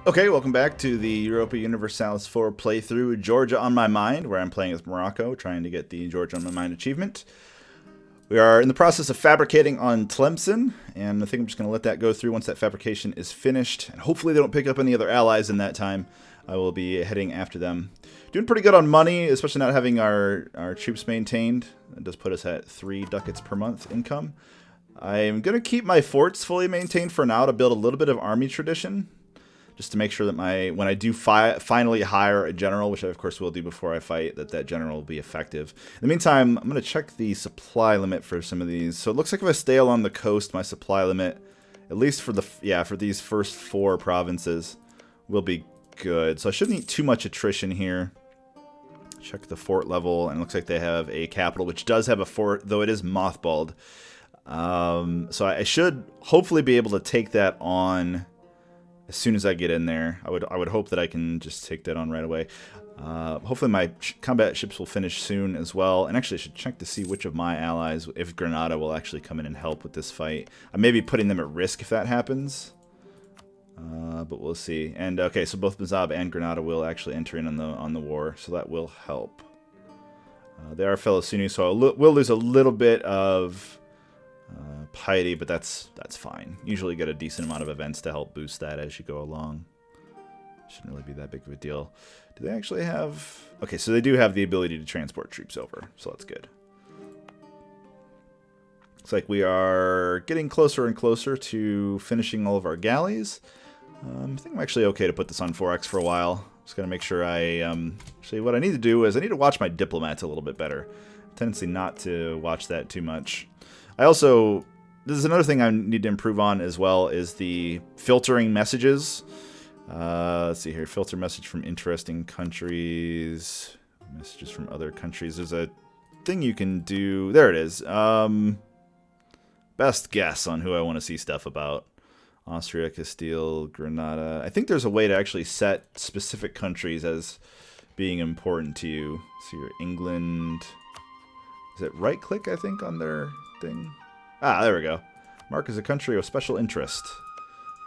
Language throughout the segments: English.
Okay, welcome back to the Europa Universalis IV playthrough, Georgia on My Mind, where I'm playing as Morocco, trying to get the Georgia on My Mind achievement. We are in the process of fabricating on Tlemcen, and I think I'm just going to let that go through once that fabrication is finished. And hopefully they don't pick up any other allies in that time. I will be heading after them. Doing pretty good on money, especially not having our troops maintained. It does put us at 3 ducats per month income. I'm going to keep my forts fully maintained for now to build a little bit of army tradition, just to make sure that when I do finally hire a general, which I of course will do before I fight, that general will be effective. In the meantime, I'm going to check the supply limit for some of these. So it looks like if I stay along the coast, my supply limit, at least for for these first 4 provinces, will be good. So I shouldn't need too much attrition here. Check the fort level, and it looks like they have a capital, which does have a fort, though it is mothballed. So I should hopefully be able to take that on as soon as I get in there. I would hope that I can just take that on right away. Hopefully my combat ships will finish soon as well. And actually I should check to see which of my allies, if Granada will actually come in and help with this fight. I may be putting them at risk if that happens. But we'll see. And okay, so both Mazab and Granada will actually enter in on the war, so that will help. They are fellow Sunni, so we'll lose a little bit of piety, but that's fine. Usually get a decent amount of events to help boost that as you go along. Shouldn't really be that big of a deal. Do they actually have... Okay, so they do have the ability to transport troops over, so that's good. Looks like we are getting closer and closer to finishing all of our galleys. I think I'm actually okay to put this on 4x for a while. Just gotta make sure actually what I need to do is I need to watch my diplomats a little bit better. Tendency not to watch that too much. I also, this is another thing I need to improve on as well, is the filtering messages. Let's see here, filter message from interesting countries, messages from other countries. There's a thing you can do, there it is. Best guess on who I want to see stuff about. Austria, Castile, Granada. I think there's a way to actually set specific countries as being important to you. So your England, is it right click I think on their thing? Ah, there we go. Mark as a country of special interest.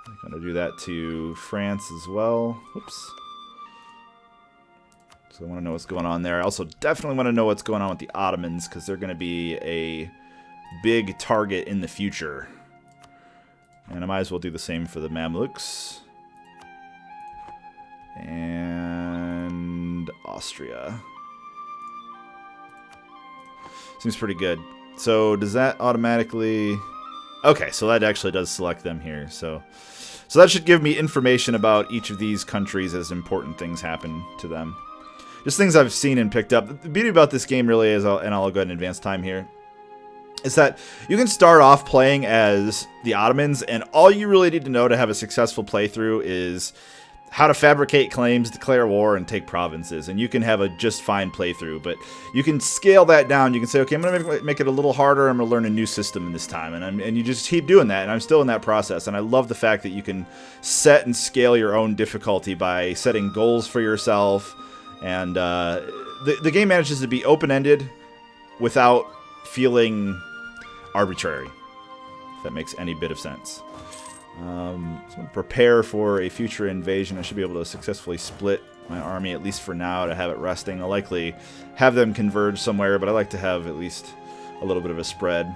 I'm going to do that to France as well. Oops. So I want to know what's going on there. I also definitely want to know what's going on with the Ottomans, because they're going to be a big target in the future. And I might as well do the same for the Mamluks. And Austria. Seems pretty good. So does that automatically... Okay, so that actually does select them here. So that should give me information about each of these countries as important things happen to them. Just things I've seen and picked up. The beauty about this game really is, and I'll go ahead and advance time here, is that you can start off playing as the Ottomans, and all you really need to know to have a successful playthrough is how to fabricate claims, declare war, and take provinces. And you can have a just fine playthrough, but you can scale that down. You can say, okay, I'm going to make it a little harder. I'm going to learn a new system in this time. And you just keep doing that, and I'm still in that process. And I love the fact that you can set and scale your own difficulty by setting goals for yourself. And the game manages to be open-ended without feeling arbitrary, if that makes any bit of sense. So I'm going to prepare for a future invasion. I should be able to successfully split my army, at least for now, to have it resting. I'll likely have them converge somewhere, but I like to have at least a little bit of a spread.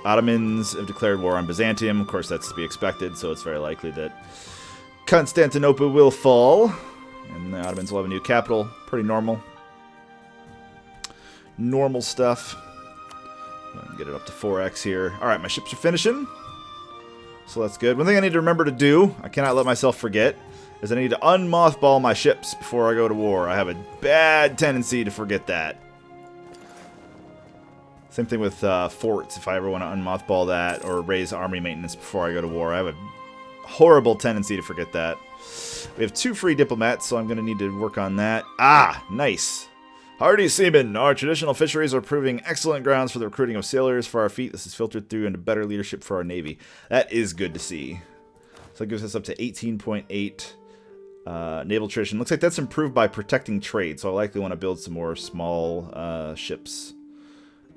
Ottomans have declared war on Byzantium. Of course, that's to be expected, so it's very likely that Constantinople will fall, and the Ottomans will have a new capital. Pretty normal. Normal stuff. Get it up to 4x here. Alright, my ships are finishing. So that's good. One thing I need to remember to do, I cannot let myself forget, is I need to unmothball my ships before I go to war. I have a bad tendency to forget that. Same thing with forts. If I ever want to unmothball that or raise army maintenance before I go to war, I have a horrible tendency to forget that. We have 2 free diplomats, so I'm going to need to work on that. Ah, nice. Hardy seamen, our traditional fisheries are proving excellent grounds for the recruiting of sailors for our fleet. This is filtered through into better leadership for our navy. That is good to see. So that gives us up to 18.8 naval tradition. Looks like that's improved by protecting trade, so I likely want to build some more small ships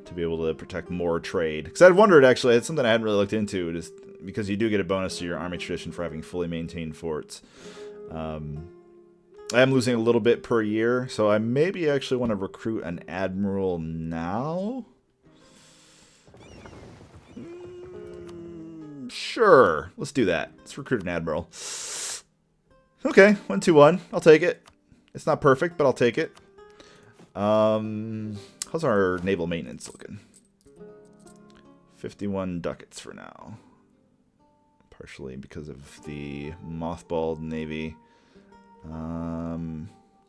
to be able to protect more trade. Because I'd wondered, actually, it's something I hadn't really looked into, just because you do get a bonus to your army tradition for having fully maintained forts. I am losing a little bit per year, so I maybe actually want to recruit an admiral now. Sure, let's do that. Let's recruit an admiral. Okay, 1-2-1. I'll take it. It's not perfect, but I'll take it. How's our naval maintenance looking? 51 ducats for now. Partially because of the mothballed navy.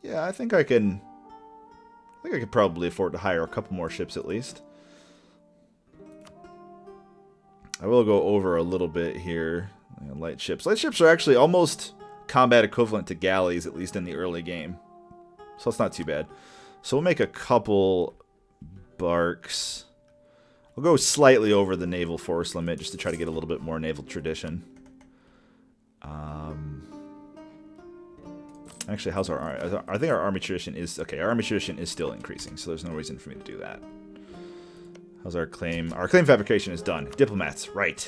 Yeah, I think I could probably afford to hire a couple more ships at least. I will go over a little bit here. Light ships. Light ships are actually almost combat equivalent to galleys, at least in the early game. So it's not too bad. So we'll make a couple barks. I'll go slightly over the naval force limit just to try to get a little bit more naval tradition. Actually, how's our... I think our army tradition is... Okay, our army tradition is still increasing, so there's no reason for me to do that. How's our claim? Our claim fabrication is done. Diplomats, right.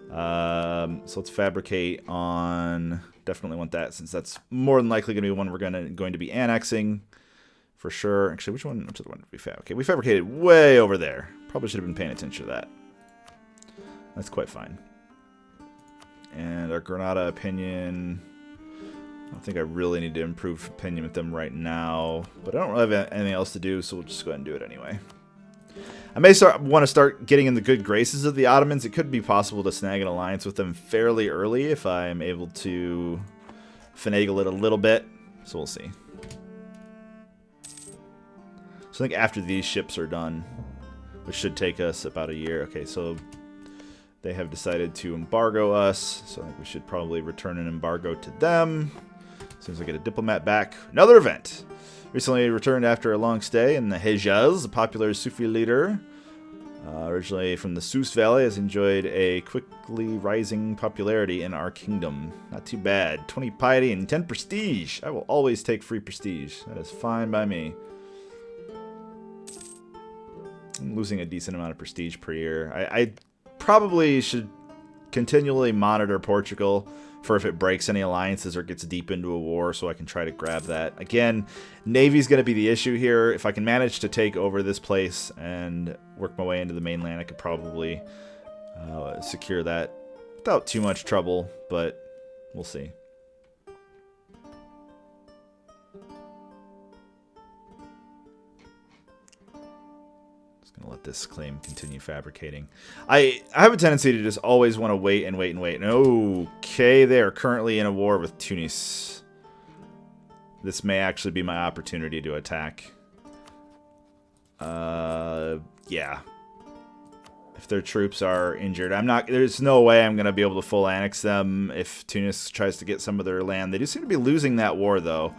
So let's fabricate on... Definitely want that, since that's more than likely going to be one we're going to be annexing. For sure. Actually, which one did we fabricate? We fabricated way over there. Probably should have been paying attention to that. That's quite fine. And our Granada opinion... I don't think I really need to improve opinion with them right now. But I don't really have anything else to do, so we'll just go ahead and do it anyway. I may want to start getting in the good graces of the Ottomans. It could be possible to snag an alliance with them fairly early if I'm able to finagle it a little bit. So we'll see. So I think after these ships are done, which should take us about a year. Okay, so they have decided to embargo us. So I think we should probably return an embargo to them. As soon as I get a diplomat back. Another event. Recently returned after a long stay in the Hejaz, a popular Sufi leader. Originally from the Sus Valley, has enjoyed a quickly rising popularity in our kingdom. Not too bad. 20 piety and 10 prestige. I will always take free prestige. That is fine by me. I'm losing a decent amount of prestige per year. I probably should continually monitor Portugal for if it breaks any alliances or gets deep into a war, so I can try to grab that. Again, Navy's going to be the issue here. If I can manage to take over this place and work my way into the mainland, I could probably secure that without too much trouble, but we'll see. Gonna let this claim continue fabricating. I have a tendency to just always want to wait and wait and wait. Okay, they are currently in a war with Tunis. This may actually be my opportunity to attack. Yeah. If their troops are injured, there's no way I'm gonna be able to full annex them if Tunis tries to get some of their land. They do seem to be losing that war though.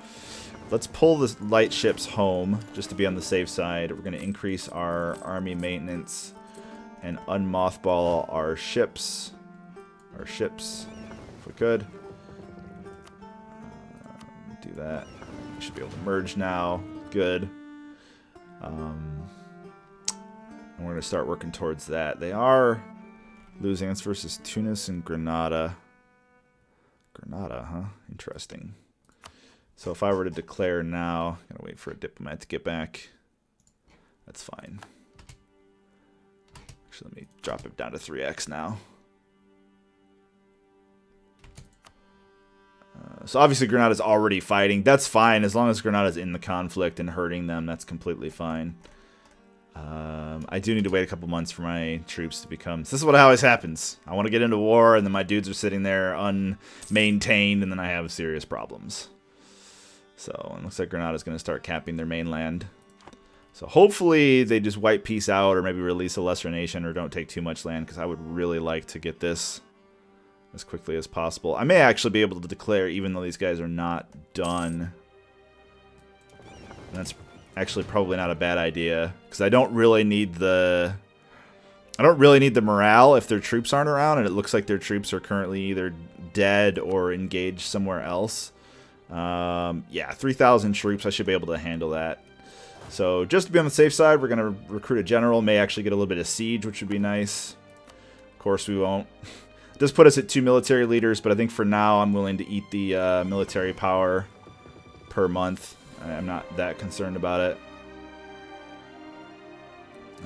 Let's pull the light ships home, just to be on the safe side. We're going to increase our army maintenance and unmothball our ships. If we could. Do that. We should be able to merge now. Good. And we're going to start working towards that. They are losing. That's versus Tunis and Granada. Granada, huh? Interesting. So if I were to declare now, I'm going to wait for a diplomat to get back. That's fine. Actually, let me drop it down to 3x now. So obviously Granada's already fighting. That's fine. As long as Granada's in the conflict and hurting them, that's completely fine. I do need to wait a couple months for my troops to become... So this is what always happens. I want to get into war, and then my dudes are sitting there unmaintained, and then I have serious problems. So it looks like Granada's going to start capping their mainland. So hopefully they just wipe peace out or maybe release a lesser nation or don't take too much land, because I would really like to get this as quickly as possible. I may actually be able to declare even though these guys are not done. And that's actually probably not a bad idea, because I don't really need the morale if their troops aren't around, and it looks like their troops are currently either dead or engaged somewhere else. Yeah, 3,000 troops. I should be able to handle that. So just to be on the safe side, we're going to recruit a general. May actually get a little bit of siege, which would be nice. Of course, we won't. It does put us at 2 military leaders, but I think for now I'm willing to eat the military power per month. I'm not that concerned about it.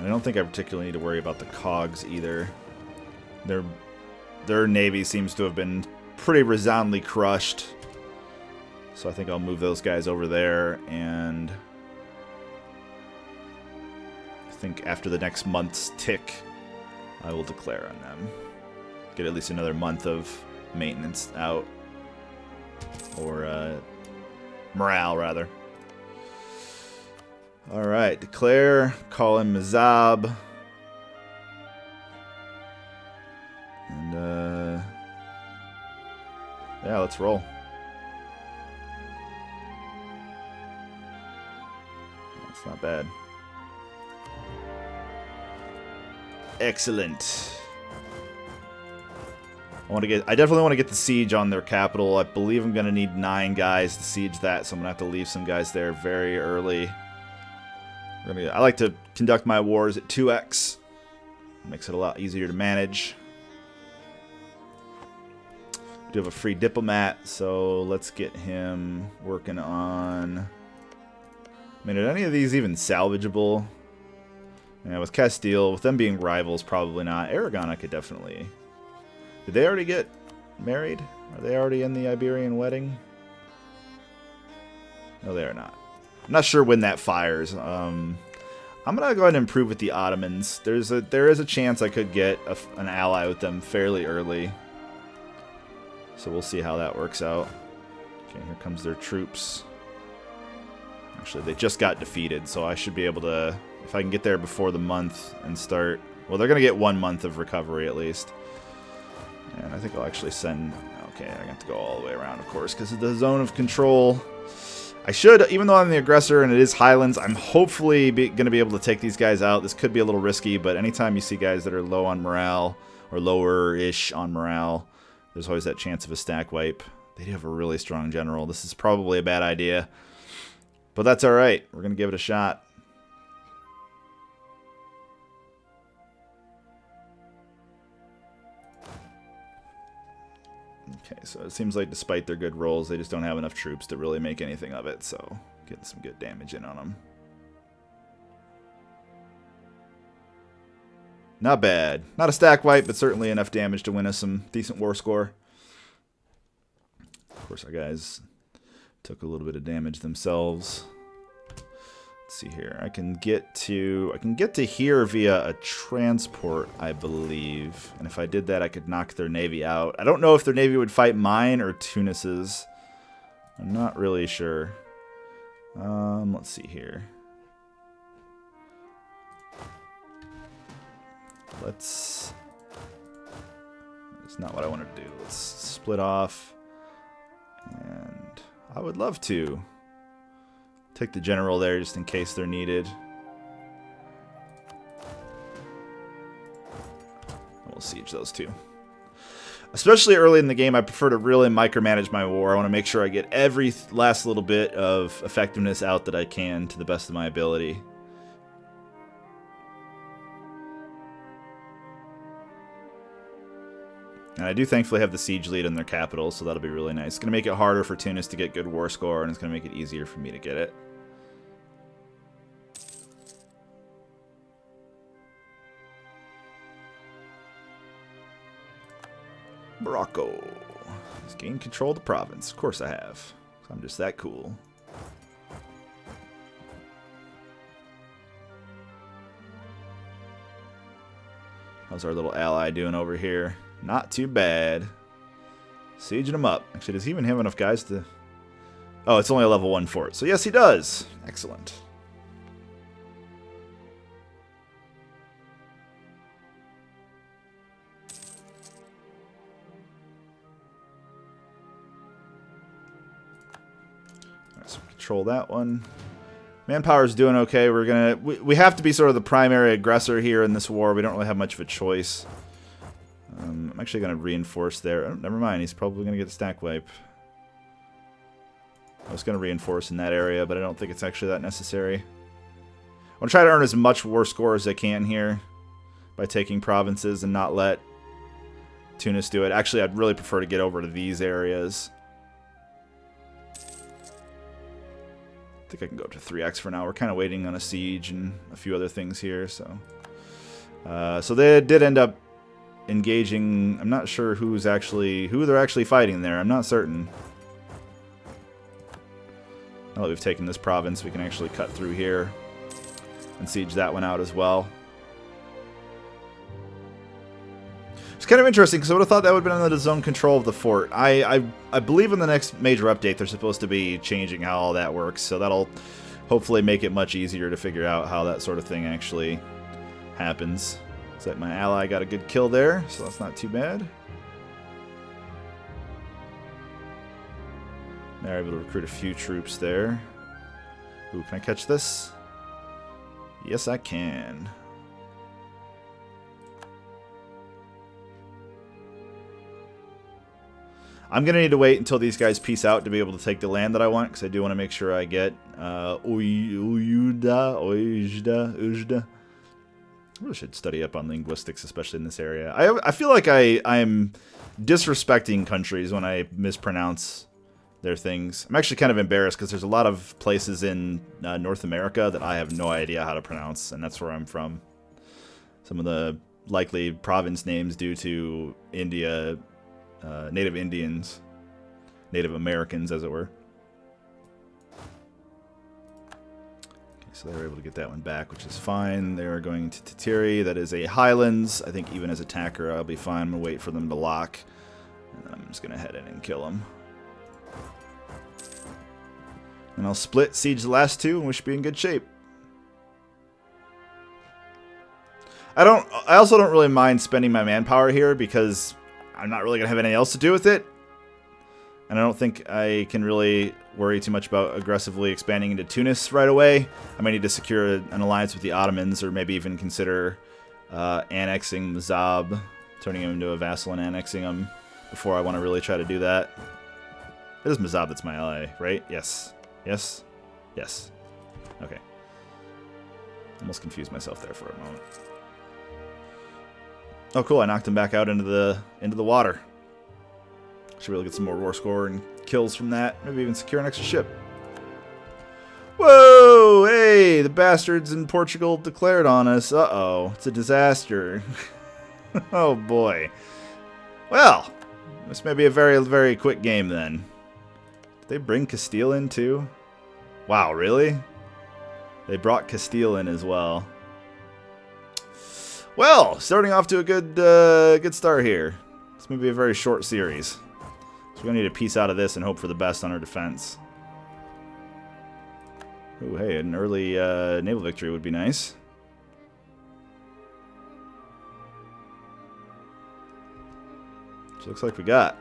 I don't think I particularly need to worry about the cogs either. Their navy seems to have been pretty resoundingly crushed. So I think I'll move those guys over there, and I think after the next month's tick, I will declare on them. Get at least another month of maintenance out. Or morale, rather. Alright, declare, call in Mazab. And, yeah, let's roll. That's not bad. Excellent. I definitely want to get the siege on their capital. I believe I'm going to need 9 guys to siege that, so I'm going to have to leave some guys there very early. I like to conduct my wars at 2x. Makes it a lot easier to manage. I do have a free diplomat, so let's get him working on... I mean, are any of these even salvageable? Yeah, with Castile, with them being rivals, probably not. Aragon, I could definitely... Did they already get married? Are they already in the Iberian wedding? No, they are not. I'm not sure when that fires. I'm gonna go ahead and improve with the Ottomans. There is a chance I could get an ally with them fairly early. So we'll see how that works out. Okay, here comes their troops. Actually, they just got defeated, so I should be able to, if I can get there before the month and start... Well, they're gonna get 1 month of recovery at least. And I think I'll actually send... Okay, I have to go all the way around, of course, because of the zone of control. I should, even though I'm the aggressor and it is Highlands, I'm hopefully going to be able to take these guys out. This could be a little risky, but anytime you see guys that are low on morale, or lower-ish on morale, there's always that chance of a stack wipe. They do have a really strong general. This is probably a bad idea. But that's alright. We're going to give it a shot. Okay, so it seems like despite their good rolls, they just don't have enough troops to really make anything of it, so getting some good damage in on them. Not bad. Not a stack wipe, but certainly enough damage to win us some decent war score. Of course, our guys took a little bit of damage themselves. Let's see here. I can get to here via a transport, I believe. And if I did that, I could knock their navy out. I don't know if their navy would fight mine or Tunis's. I'm not really sure. Let's see here. It's not what I wanted to do. Let's split off. And I would love to take the general there just in case they're needed. We'll siege those two. Especially early in the game, I prefer to really micromanage my war. I want to make sure I get every last little bit of effectiveness out that I can to the best of my ability. And I do thankfully have the siege lead in their capital, so that'll be really nice. It's going to make it harder for Tunis to get good war score, and it's going to make it easier for me to get it. Morocco. Just gain control of the province. Of course I have. I'm just that cool. How's our little ally doing over here? Not too bad. Sieging him up. Actually, does he even have enough guys to... Oh, it's only a level 1 fort. So yes, he does. Excellent. Alright, so control that one. Manpower's doing okay. We have to be sort of the primary aggressor here in this war. We don't really have much of a choice. I'm actually going to reinforce there. Oh, never mind, he's probably going to get a stack wipe. I was going to reinforce in that area, but I don't think it's actually that necessary. I want to try to earn as much war score as I can here by taking provinces and not let Tunis do it. Actually, I'd really prefer to get over to these areas. I think I can go up to 3x for now. We're kind of waiting on a siege and a few other things here, so... so they did end up engaging. I'm not sure who they're actually fighting there. I'm not certain. Now that we've taken this province, we can actually cut through here and siege that one out as well. It's kind of interesting because I would have thought that would have been under the zone control of the fort. I believe in the next major update they're supposed to be changing how all that works, so that'll hopefully make it much easier to figure out how that sort of thing actually happens. Looks like my ally got a good kill there, so that's not too bad. They're able to recruit a few troops there. Ooh, can I catch this? Yes, I can. I'm going to need to wait until these guys peace out to be able to take the land that I want, because I do want to make sure I get Ujda. I really should study up on linguistics, especially in this area. I feel like I'm disrespecting countries when I mispronounce their things. I'm actually kind of embarrassed because there's a lot of places in North America that I have no idea how to pronounce, and that's where I'm from. Some of the likely province names due to India, Native Indians, Native Americans, as it were. Okay, so they were able to get that one back, which is fine. They're going to Tatiri. That is a Highlands. I think even as attacker, I'll be fine. I'm going to wait for them to lock, and then I'm just going to head in and kill them. And I'll split, siege the last two, and we should be in good shape. I also don't really mind spending my manpower here because I'm not really going to have anything else to do with it. And I don't think I can really worry too much about aggressively expanding into Tunis right away. I might need to secure an alliance with the Ottomans, or maybe even consider annexing Mazab, turning him into a vassal and annexing him before I want to really try to do that. It is Mazab that's my ally, right? Yes. Yes? Yes. Okay. Almost confused myself there for a moment. Oh, cool. I knocked him back out into the water. Should really get some more war score and kills from that. Maybe even secure an extra ship. Whoa! Hey! The bastards in Portugal declared on us. Uh-oh. It's a disaster. Oh, boy. Well, this may be a very, very quick game then. Did they bring Castile in too? Wow, really? They brought Castile in as well. Well, starting off to a good start here. This may be a very short series. So we're going to need a piece out of this and hope for the best on our defense. Ooh, hey, an early naval victory would be nice. Which looks like we got.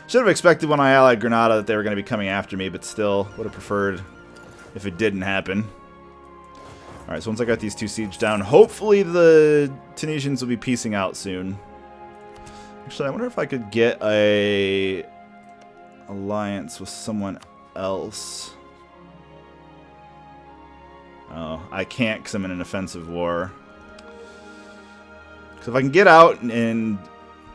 Should have expected when I allied Granada that they were going to be coming after me, but still would have preferred if it didn't happen. Alright, so once I got these two siege down, hopefully the Tunisians will be peacing out soon. Actually, I wonder if I could get a alliance with someone else. Oh, I can't because I'm in an offensive war. Because if I can get out and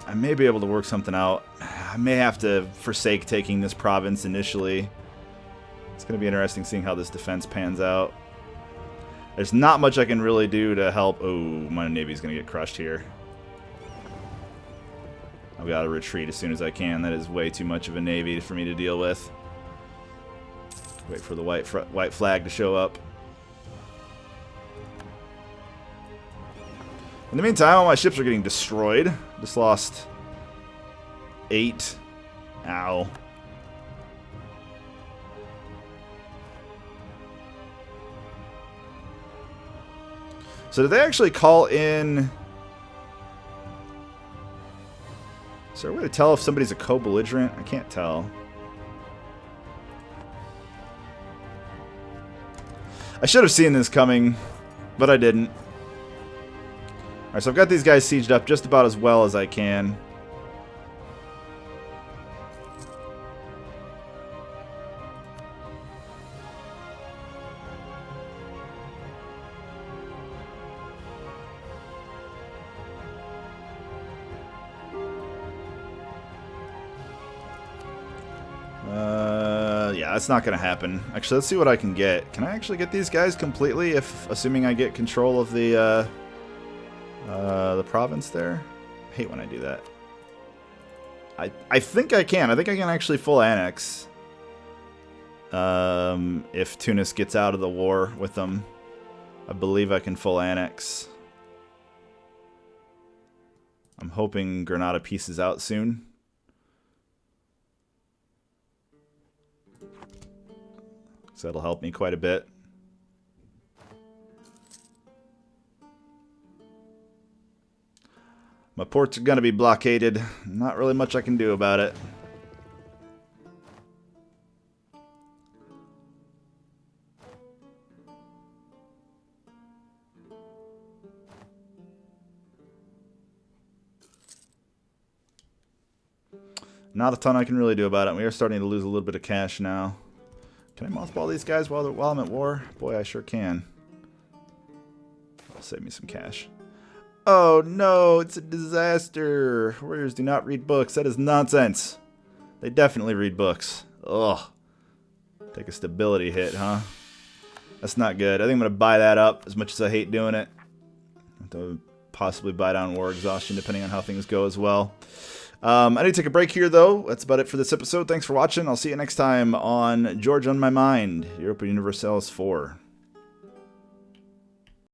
I may be able to work something out. I may have to forsake taking this province initially. It's going to be interesting seeing how this defense pans out. There's not much I can really do to help. Oh, my navy's going to get crushed here. I've got to retreat as soon as I can. That is way too much of a navy for me to deal with. Wait for the white flag to show up. In the meantime, all my ships are getting destroyed. Just lost 8. Ow. So did they actually call in... Is there a way to tell if somebody's a co-belligerent? I can't tell. I should have seen this coming, but I didn't. Alright, so I've got these guys sieged up just about as well as I can. Yeah, that's not gonna happen. Actually, let's see what I can get. Can I actually get these guys completely, assuming I get control of the province there? I hate when I do that. I think I can. I think I can actually full annex. If Tunis gets out of the war with them, I believe I can full annex. I'm hoping Granada pieces out soon. So that'll help me quite a bit. My ports are going to be blockaded. Not really much I can do about it. Not a ton I can really do about it. We are starting to lose a little bit of cash now. Can I mothball these guys while I'm at war? Boy, I sure can. That'll save me some cash. Oh no, it's a disaster. Warriors do not read books. That is nonsense. They definitely read books. Ugh. Take a stability hit, huh? That's not good. I think I'm going to buy that up, as much as I hate doing it. To possibly buy down war exhaustion, depending on how things go as well. I need to take a break here, though. That's about it for this episode. Thanks for watching. I'll see you next time on Georgia on My Mind, Europa Universalis IV.